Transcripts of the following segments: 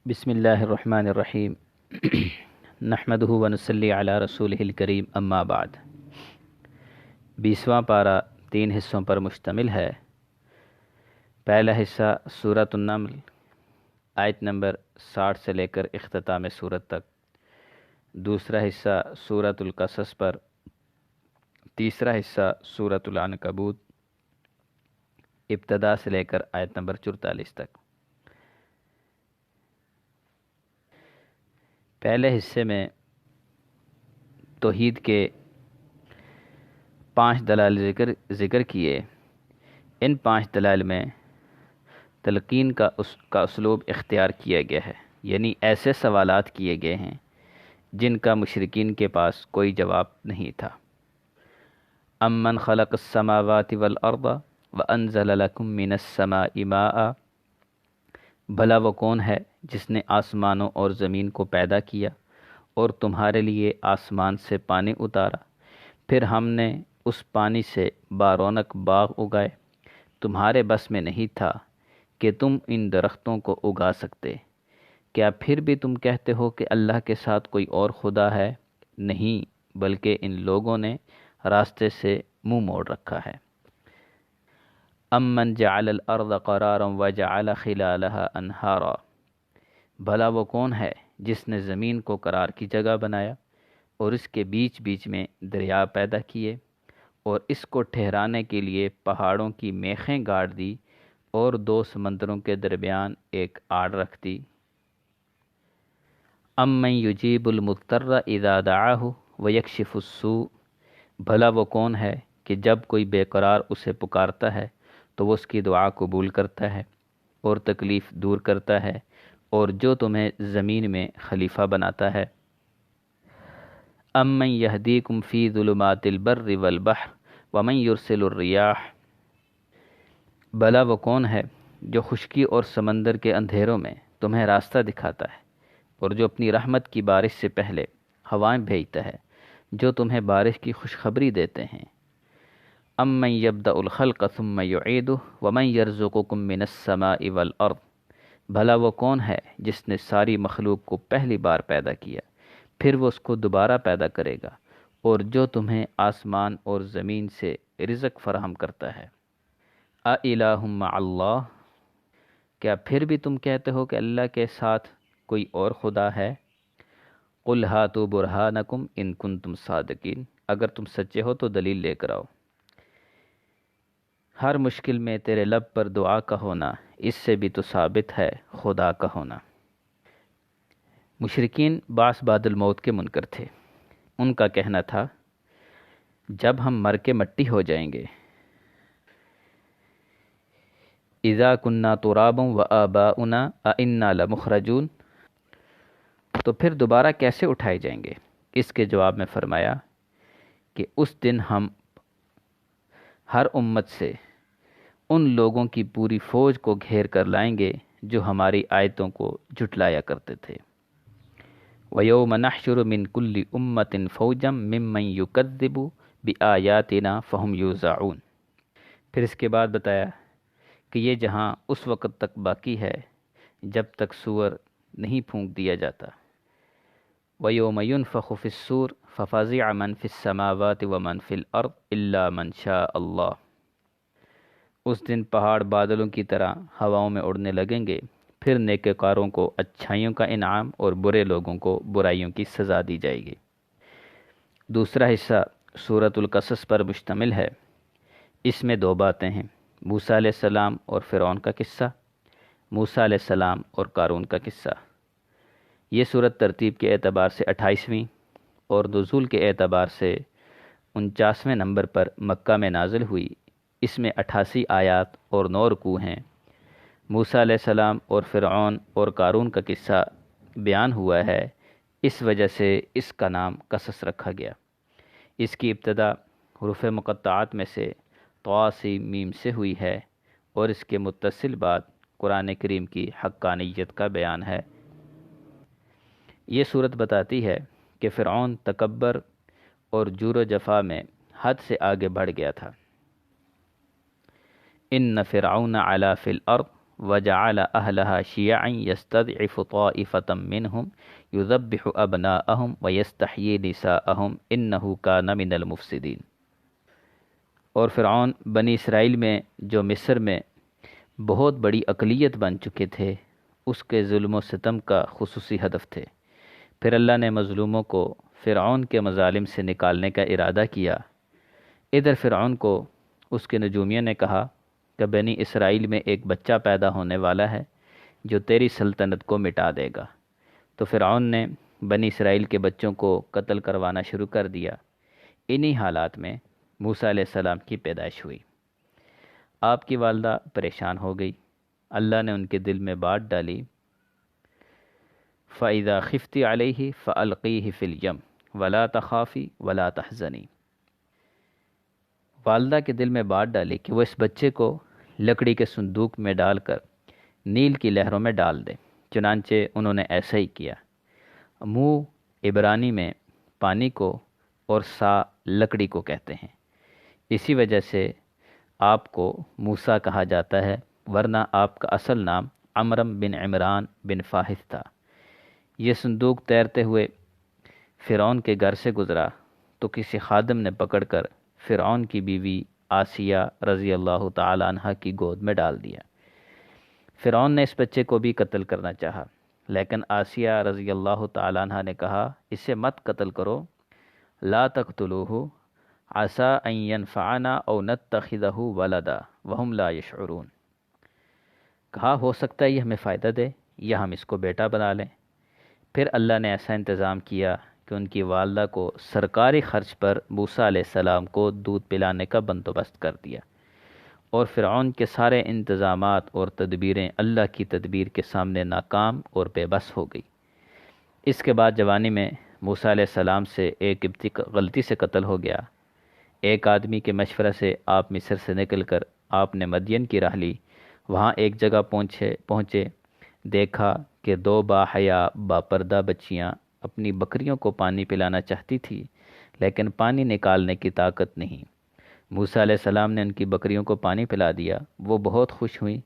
بسم اللہ الرحمن الرحیم نحمدہ ونصلی علی رسولہ الکریم اما بعد۔ 20واں پارہ 3 حصوں پر مشتمل ہے۔ پہلا حصہ سورۃ النمل آیت نمبر 60 سے لے کر اختتام سورت تک، دوسرا حصہ سورۃ القصص پر، تیسرا حصہ سورۃ العنکبوت ابتدا سے لے کر آیت نمبر 44 تک۔ پہلے حصے میں توحید کے 5 دلائل ذکر کیے۔ ان 5 دلائل میں تلقین کا اسلوب اختیار کیا گیا ہے، یعنی ایسے سوالات کیے گئے ہیں جن کا مشرکین کے پاس کوئی جواب نہیں تھا۔ امن خلق السماوات والارض وانزل لکم من السماء ماء، بھلا وہ کون ہے جس نے آسمانوں اور زمین کو پیدا کیا اور تمہارے لیے آسمان سے پانی اتارا، پھر ہم نے اس پانی سے بارونق باغ اگائے۔ تمہارے بس میں نہیں تھا کہ تم ان درختوں کو اگا سکتے، کیا پھر بھی تم کہتے ہو کہ اللہ کے ساتھ کوئی اور خدا ہے؟ نہیں، بلکہ ان لوگوں نے راستے سے منہ موڑ رکھا ہے۔ امن جعل الارض قرارا وجعل خلالها انہارا، بھلا وہ کون ہے جس نے زمین کو قرار کی جگہ بنایا اور اس کے بیچ بیچ میں دریا پیدا کیے، اور اس کو ٹھہرانے کے لیے پہاڑوں کی میخیں گاڑ دی اور 2 سمندروں کے درمیان ایک آڑ رکھ دی۔ امن یجیب المضطر اذا دعاہ ویکشف السوء، بھلا وہ کون ہے کہ جب کوئی بے قرار اسے پکارتا ہے تو وہ اس کی دعا قبول کرتا ہے اور تکلیف دور کرتا ہے، اور جو تمہیں زمین میں خلیفہ بناتا ہے۔ امن یہدیکم فی ظلمات البر والبحر ومن یرسل الریاح، بھلا وہ کون ہے جو خشکی اور سمندر کے اندھیروں میں تمہیں راستہ دکھاتا ہے، اور جو اپنی رحمت کی بارش سے پہلے ہوائیں بھیجتا ہے، جو تمہیں بارش کی خوشخبری دیتے ہیں۔ امن یبدأ الخلق ثم یعیدہ ومن یرزقکم من السماء والارض، بھلا وہ کون ہے جس نے ساری مخلوق کو پہلی بار پیدا کیا، پھر وہ اس کو دوبارہ پیدا کرے گا، اور جو تمہیں آسمان اور زمین سے رزق فراہم کرتا ہے۔ اِلٰہ مع اللہ، کیا پھر بھی تم کہتے ہو کہ اللہ کے ساتھ کوئی اور خدا ہے؟ قل ہاتوا برہانکم ان کنتم صادقین، اگر تم سچے ہو تو دلیل لے کر آؤ۔ ہر مشکل میں تیرے لب پر دعا کا ہونا، اس سے بھی تو ثابت ہے خدا کا ہونا۔ مشرکین بعث بعد الموت کے منکر تھے۔ ان کا کہنا تھا جب ہم مر کے مٹی ہو جائیں گے، اذا کننا ترابا وآباؤنا انا لمخرجون، تو پھر دوبارہ کیسے اٹھائے جائیں گے؟ اس کے جواب میں فرمایا کہ اس دن ہم ہر امت سے ان لوگوں کی پوری فوج کو گھیر کر لائیں گے جو ہماری آیتوں کو جھٹلایا کرتے تھے۔ وَيَوْمَ نَحْشُرُ مِنْ كُلِّ أُمَّةٍ فَوْجًا مِّمَّن يُكَذِّبُ بِآيَاتِنَا فَهُمْ يُوزَعُونَ، پھر اس کے بعد بتایا کہ یہ جہاں اس وقت تک باقی ہے جب تک سور نہیں پھونک دیا جاتا۔ وَيَوْمَ يُنفَخُ فِي الصُّورِ فَفَزِعَ مَن فِي السَّمَاوَاتِ وَمَن فِي الْأَرْضِ إِلَّا مَن شَاءَ اللَّهُ، اس دن پہاڑ بادلوں کی طرح ہواؤں میں اڑنے لگیں گے، پھر نیکوکاروں کو اچھائیوں کا انعام اور برے لوگوں کو برائیوں کی سزا دی جائے گی۔ دوسرا حصہ سورۃ القصص پر مشتمل ہے۔ اس میں 2 باتیں ہیں، موسیٰ علیہ السلام اور فرعون کا قصہ، موسیٰ علیہ السلام اور قارون کا قصہ۔ یہ سورت ترتیب کے اعتبار سے 28ویں اور نزول کے اعتبار سے 49ویں نمبر پر مکہ میں نازل ہوئی۔ اس میں 88 آیات اور 9 رکوع ہیں۔ موسیٰ علیہ السلام اور فرعون اور قارون کا قصہ بیان ہوا ہے، اس وجہ سے اس کا نام قصص رکھا گیا۔ اس کی ابتدا حروف مقطعات میں سے طا سین میم سے ہوئی ہے، اور اس کے متصل بعد قرآن کریم کی حقانیت کا بیان ہے۔ یہ صورت بتاتی ہے کہ فرعون تکبر اور جور و جفا میں حد سے آگے بڑھ گیا تھا۔ ان فرعون علا فی الارض وجعل أهلها شيعا يستضعف طائفة منهم يذبح أبناءهم ويستحيي نساءهم إنه كان من المفسدين۔ اور فرعون بنی اسرائیل میں جو مصر میں بہت بڑی اقلیت بن چکے تھے اس کے ظلم و ستم کا خصوصی ہدف تھے۔ پھر اللہ نے مظلوموں کو فرعون کے مظالم سے نکالنے کا ارادہ کیا۔ ادھر فرعون کو اس کے نجومیوں نے کہا کہ بنی اسرائیل میں ایک بچہ پیدا ہونے والا ہے جو تیری سلطنت کو مٹا دے گا۔ تو فرعون نے بنی اسرائیل کے بچوں کو قتل کروانا شروع کر دیا۔ انہی حالات میں موسیٰ علیہ السلام کی پیدائش ہوئی۔ آپ کی والدہ پریشان ہو گئی۔ اللہ نے ان کے دل میں بات ڈالی، فَإِذَا خِفْتِ عَلَيْهِ فَأَلْقِيهِ فِي الْيَمِّ وَلَا تَخَافِي وَلَا تَحْزَنِي۔ والدہ کے دل میں بات ڈالی کہ وہ اس بچے کو لکڑی کے صندوق میں ڈال کر نیل کی لہروں میں ڈال دیں۔ چنانچہ انہوں نے ایسا ہی کیا۔ منہ عبرانی میں پانی کو اور سا لکڑی کو کہتے ہیں، اسی وجہ سے آپ کو موسیٰ کہا جاتا ہے، ورنہ آپ کا اصل نام عمرم بن عمران بن فاحث تھا۔ یہ صندوق تیرتے ہوئے فرعون کے گھر سے گزرا تو کسی خادم نے پکڑ کر فرعون کی بیوی آسیہ رضی اللہ تعالی عنہ کی گود میں ڈال دیا۔ فرعون نے اس بچے کو بھی قتل کرنا چاہا، لیکن آسیہ رضی اللہ تعالی عنہ نے کہا اسے مت قتل کرو، لا تقتلوہ عسى ان ينفعنا او نتخذہ ولدا وہم لا یشعرون۔ کہا ہو سکتا ہے یہ ہمیں فائدہ دے یا ہم اس کو بیٹا بنا لیں۔ پھر اللہ نے ایسا انتظام کیا کہ ان کی والدہ کو سرکاری خرچ پر موسیٰ علیہ السلام کو دودھ پلانے کا بندوبست کر دیا، اور فرعون کے سارے انتظامات اور تدبیریں اللہ کی تدبیر کے سامنے ناکام اور بے بس ہو گئی۔ اس کے بعد جوانی میں موسیٰ علیہ السلام سے ایک غلطی سے قتل ہو گیا۔ ایک آدمی کے مشورہ سے آپ مصر سے نکل کر آپ نے مدین کی راہ لی۔ وہاں ایک جگہ پہنچے، دیکھا کہ دو باحیا باپردہ بچیاں اپنی بکریوں کو پانی پلانا چاہتی تھی، لیکن پانی نکالنے کی طاقت نہیں۔ موسیٰ علیہ السلام نے ان کی بکریوں کو پانی پلا دیا۔ وہ بہت خوش ہوئیں،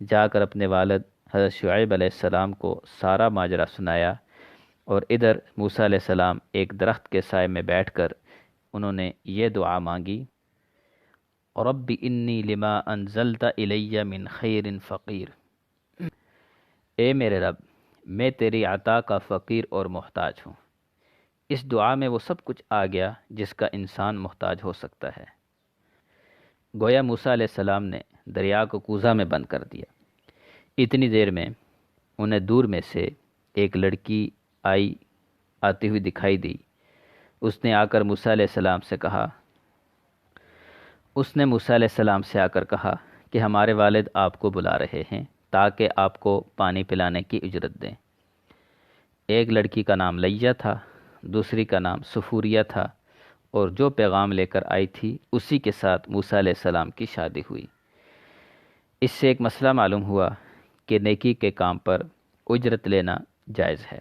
جا کر اپنے والد حضرت شعیب علیہ السلام کو سارا ماجرا سنایا، اور ادھر موسیٰ علیہ السلام ایک درخت کے سائے میں بیٹھ کر انہوں نے یہ دعا مانگی، رب انی لما انزلت الی من خیر فقیر۔ اے میرے رب، میں تیری عطا کا فقیر اور محتاج ہوں۔ اس دعا میں وہ سب کچھ آ گیا جس کا انسان محتاج ہو سکتا ہے۔ گویا موسیٰ علیہ السلام نے دریا کو کوزہ میں بند کر دیا۔ اتنی دیر میں انہیں دور میں سے ایک لڑکی آتی ہوئی دکھائی دی۔ اس نے موسیٰ علیہ السلام سے آ کر کہا کہ ہمارے والد آپ کو بلا رہے ہیں تاکہ آپ کو پانی پلانے کی اجرت دیں۔ ایک لڑکی کا نام لیہ تھا، دوسری کا نام سفوریہ تھا، اور جو پیغام لے کر آئی تھی اسی کے ساتھ موسیٰ علیہ السلام کی شادی ہوئی۔ اس سے ایک مسئلہ معلوم ہوا کہ نیکی کے کام پر اجرت لینا جائز ہے۔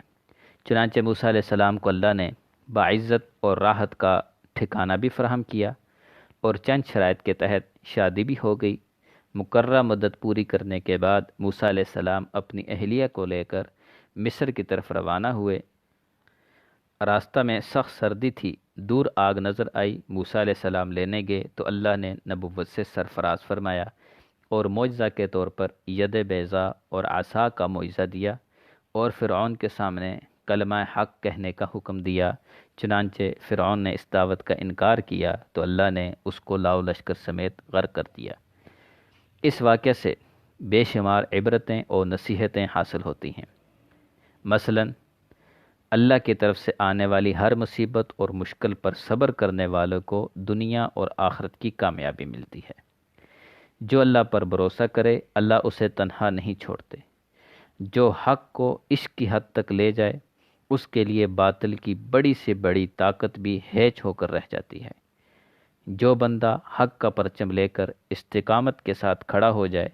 چنانچہ موسیٰ علیہ السلام کو اللہ نے باعزت اور راحت کا ٹھکانہ بھی فراہم کیا، اور چند شرائط کے تحت شادی بھی ہو گئی۔ مقررہ مدت پوری کرنے کے بعد موسیٰ علیہ السلام اپنی اہلیہ کو لے کر مصر کی طرف روانہ ہوئے۔ راستہ میں سخت سردی تھی، دور آگ نظر آئی۔ موسیٰ علیہ السلام لینے گئے تو اللہ نے نبوت سے سرفراز فرمایا اور معجزہ کے طور پر ید بیضاء اور عصا کا معجزہ دیا، اور فرعون کے سامنے کلمہ حق کہنے کا حکم دیا۔ چنانچہ فرعون نے اس دعوت کا انکار کیا تو اللہ نے اس کو لاؤ لشکر سمیت غرق کر دیا۔ اس واقعے سے بے شمار عبرتیں اور نصیحتیں حاصل ہوتی ہیں۔ مثلا اللہ کی طرف سے آنے والی ہر مصیبت اور مشکل پر صبر کرنے والوں کو دنیا اور آخرت کی کامیابی ملتی ہے۔ جو اللہ پر بھروسہ کرے اللہ اسے تنہا نہیں چھوڑتے۔ جو حق کو عشق کی حد تک لے جائے اس کے لیے باطل کی بڑی سے بڑی طاقت بھی ہیچ ہو کر رہ جاتی ہے۔ جو بندہ حق کا پرچم لے کر استقامت کے ساتھ کھڑا ہو جائے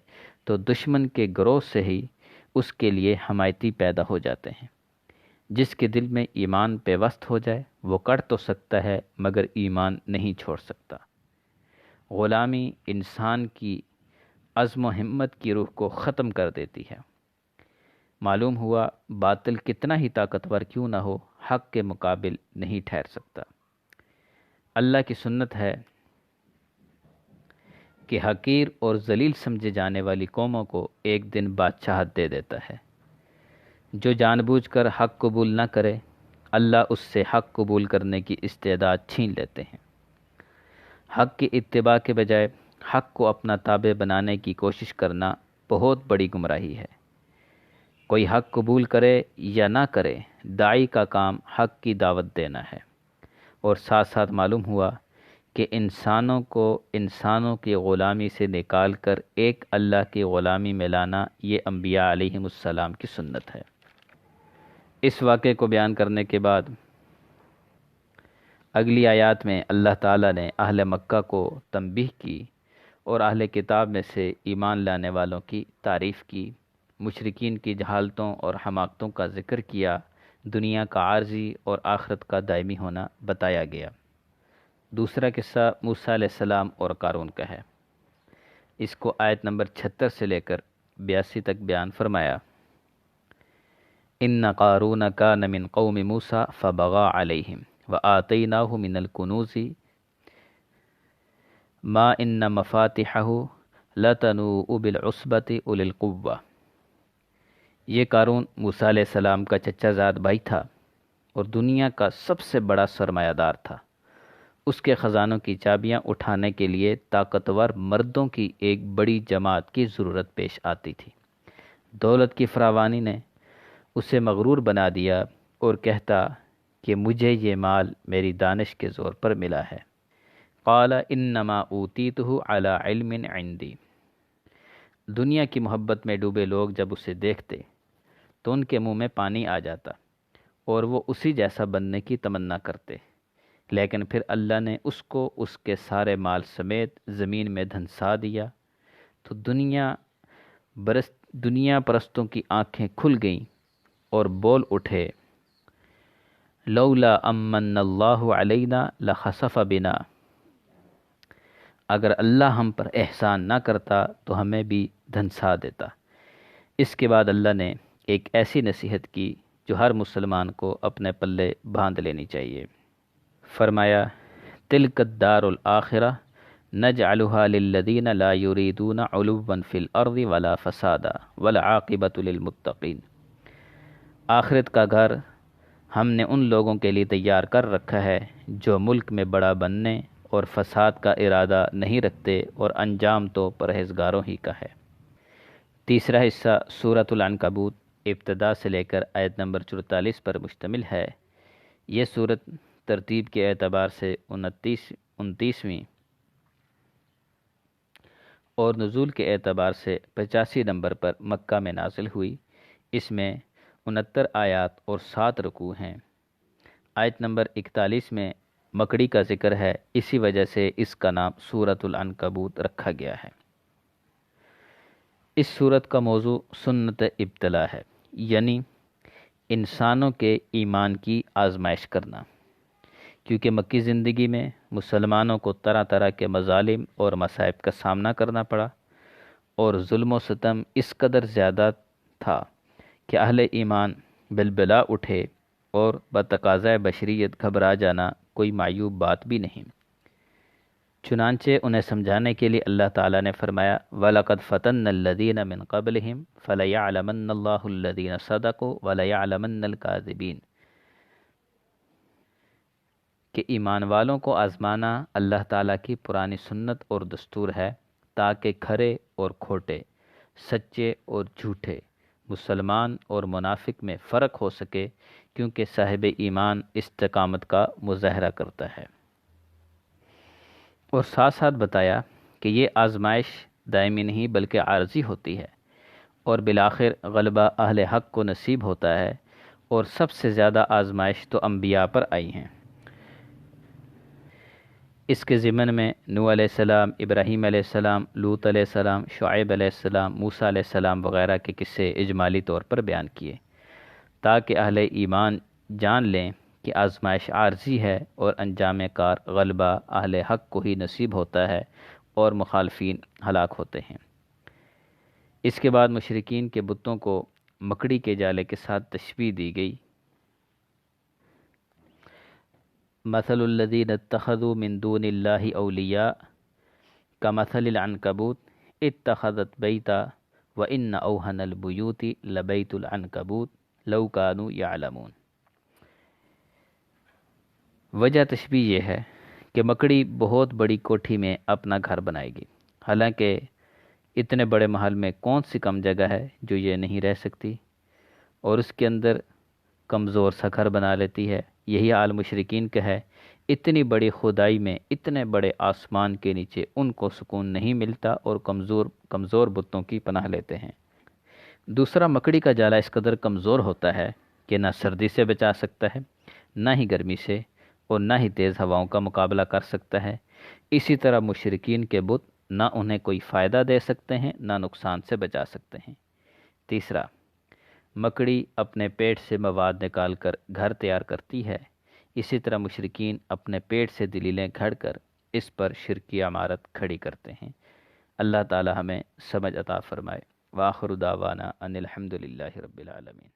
تو دشمن کے گروہ سے ہی اس کے لیے حمایتی پیدا ہو جاتے ہیں۔ جس کے دل میں ایمان پیوست ہو جائے وہ کٹ تو سکتا ہے مگر ایمان نہیں چھوڑ سکتا۔ غلامی انسان کی عزم و ہمت کی روح کو ختم کر دیتی ہے۔ معلوم ہوا باطل کتنا ہی طاقتور کیوں نہ ہو، حق کے مقابل نہیں ٹھہر سکتا۔ اللہ کی سنت ہے کہ حقیر اور ذلیل سمجھے جانے والی قوموں کو ایک دن بادشاہت دے دیتا ہے۔ جو جان بوجھ کر حق قبول نہ کرے، اللہ اس سے حق قبول کرنے کی استعداد چھین لیتے ہیں۔ حق کی اتباع کے بجائے حق کو اپنا تابع بنانے کی کوشش کرنا بہت بڑی گمراہی ہے۔ کوئی حق قبول کرے یا نہ کرے، داعی کا کام حق کی دعوت دینا ہے، اور ساتھ ساتھ معلوم ہوا کہ انسانوں کو انسانوں کی غلامی سے نکال کر ایک اللہ کی غلامی میں لانا، یہ انبیاء علیہم السلام کی سنت ہے۔ اس واقعے کو بیان کرنے کے بعد اگلی آیات میں اللہ تعالیٰ نے اہل مکہ کو تنبیہ کی اور اہل کتاب میں سے ایمان لانے والوں کی تعریف کی، مشرکین کی جہالتوں اور حماقتوں کا ذکر کیا، دنیا کا عارضی اور آخرت کا دائمی ہونا بتایا گیا۔ دوسرا قصہ موسیٰ علیہ السلام اور قارون کا ہے۔ اس کو آیت نمبر 76 سے لے کر 82 تک بیان فرمایا۔ ان قارون کان من قوم موسیٰ فبغى علیہم وآتیناہ من الکنوز ما ان مفاتحہ لتنوء بالعصبۃ اولي القوہ۔ یہ قارون موسیٰ علیہ السلام کا چچا زاد بھائی تھا اور دنیا کا سب سے بڑا سرمایہ دار تھا۔ اس کے خزانوں کی چابیاں اٹھانے کے لیے طاقتور مردوں کی ایک بڑی جماعت کی ضرورت پیش آتی تھی۔ دولت کی فراوانی نے اسے مغرور بنا دیا اور کہتا کہ مجھے یہ مال میری دانش کے زور پر ملا ہے۔ قال انما اوتیتہ علی علم عندی۔ دنیا کی محبت میں ڈوبے لوگ جب اسے دیکھتے تو ان کے منہ میں پانی آ جاتا اور وہ اسی جیسا بننے کی تمنا کرتے، لیکن پھر اللہ نے اس کو اس کے سارے مال سمیت زمین میں دھنسا دیا تو دنیا پرستوں کی آنکھیں کھل گئیں اور بول اٹھے، لولا امن اللہ علینا لخسف بنا۔ اگر اللہ ہم پر احسان نہ کرتا تو ہمیں بھی دھنسا دیتا۔ اس کے بعد اللہ نے ایک ایسی نصیحت کی جو ہر مسلمان کو اپنے پلے باندھ لینی چاہیے۔ فرمایا، تلک الدار الآخرہ نجعلها للذین لا یریدون علوا فی الارض ولا فسادا والعاقبۃ للمتقین۔ آخرت کا گھر ہم نے ان لوگوں کے لیے تیار کر رکھا ہے جو ملک میں بڑا بننے اور فساد کا ارادہ نہیں رکھتے، اور انجام تو پرہیزگاروں ہی کا ہے۔ تیسرا حصہ سورۃ العنکبوت ابتدا سے لے کر آیت نمبر 44 پر مشتمل ہے۔ یہ سورت ترتیب کے اعتبار سے 29ویں اور نزول کے اعتبار سے 85 نمبر پر مکہ میں نازل ہوئی۔ اس میں 69 آیات اور 7 رکوع ہیں۔ آیت نمبر 41 میں مکڑی کا ذکر ہے، اسی وجہ سے اس کا نام سورۃ العنکبوت رکھا گیا ہے۔ اس سورت کا موضوع سنت ابتلا ہے، یعنی انسانوں کے ایمان کی آزمائش کرنا، کیونکہ مکی زندگی میں مسلمانوں کو طرح طرح کے مظالم اور مصائب کا سامنا کرنا پڑا، اور ظلم و ستم اس قدر زیادہ تھا کہ اہل ایمان بلبلا اٹھے، اور بتقاضۂ بشریت گھبرا جانا کوئی معیوب بات بھی نہیں۔ چنانچہ انہیں سمجھانے کے لیے اللہ تعالیٰ نے فرمایا، وَلَقَدْ فَتَنَّ الَّذِينَ مِن قَبْلِهِمْ فَلَيَعْلَمَنَّ اللَّهُ الَّذِينَ صَدَقُوا وَلَيَعْلَمَنَّ الْكَاذِبِينَ، کہ ایمان والوں کو آزمانا اللہ تعالیٰ کی پرانی سنت اور دستور ہے، تاکہ کھرے اور کھوٹے، سچے اور جھوٹے، مسلمان اور منافق میں فرق ہو سکے، کیونکہ صاحب ایمان استقامت کا مظاہرہ کرتا ہے۔ اور ساتھ ساتھ بتایا کہ یہ آزمائش دائمی نہیں بلکہ عارضی ہوتی ہے، اور بالآخر غلبہ اہل حق کو نصیب ہوتا ہے، اور سب سے زیادہ آزمائش تو انبیاء پر آئی ہیں۔ اس کے ضمن میں نوح علیہ السلام، ابراہیم علیہ السلام، لوط علیہ السلام، شعیب علیہ السلام، موسیٰ علیہ السلام وغیرہ کے قصے اجمالی طور پر بیان کیے، تاکہ اہل ایمان جان لیں کہ آزمائش عارضی ہے، اور انجام کار غلبہ اہل حق کو ہی نصیب ہوتا ہے، اور مخالفین ہلاک ہوتے ہیں۔ اس کے بعد مشرکین کے بتوں کو مکڑی کے جالے کے ساتھ تشبیہ دی گئی۔ مثل الذین اتخذوا من دون اللہ اولیاء کمثل العنکبوت اتخذت بیتا وان اوہن البیوت لبیت العنکبوت لو کانوا یعلمون۔ وجہ تشبیہ یہ ہے کہ مکڑی بہت بڑی کوٹھی میں اپنا گھر بنائے گی، حالانکہ اتنے بڑے محل میں کون سی کم جگہ ہے جو یہ نہیں رہ سکتی، اور اس کے اندر کمزور سا گھر بنا لیتی ہے۔ یہی حال مشرکین کا ہے، اتنی بڑی خدائی میں، اتنے بڑے آسمان کے نیچے ان کو سکون نہیں ملتا اور کمزور بتوں کی پناہ لیتے ہیں۔ دوسرا، مکڑی کا جالا اس قدر کمزور ہوتا ہے کہ نہ سردی سے بچا سکتا ہے، نہ ہی گرمی سے، اور نہ ہی تیز ہواؤں کا مقابلہ کر سکتا ہے۔ اسی طرح مشرکین کے بت نہ انہیں کوئی فائدہ دے سکتے ہیں، نہ نقصان سے بچا سکتے ہیں۔ تیسرا، مکڑی اپنے پیٹ سے مواد نکال کر گھر تیار کرتی ہے، اسی طرح مشرکین اپنے پیٹ سے دلیلیں گھڑ کر اس پر شرکی عمارت کھڑی کرتے ہیں۔ اللہ تعالی ہمیں سمجھ عطا فرمائے۔ وآخر دعوانا ان الحمد للہ رب العالمین۔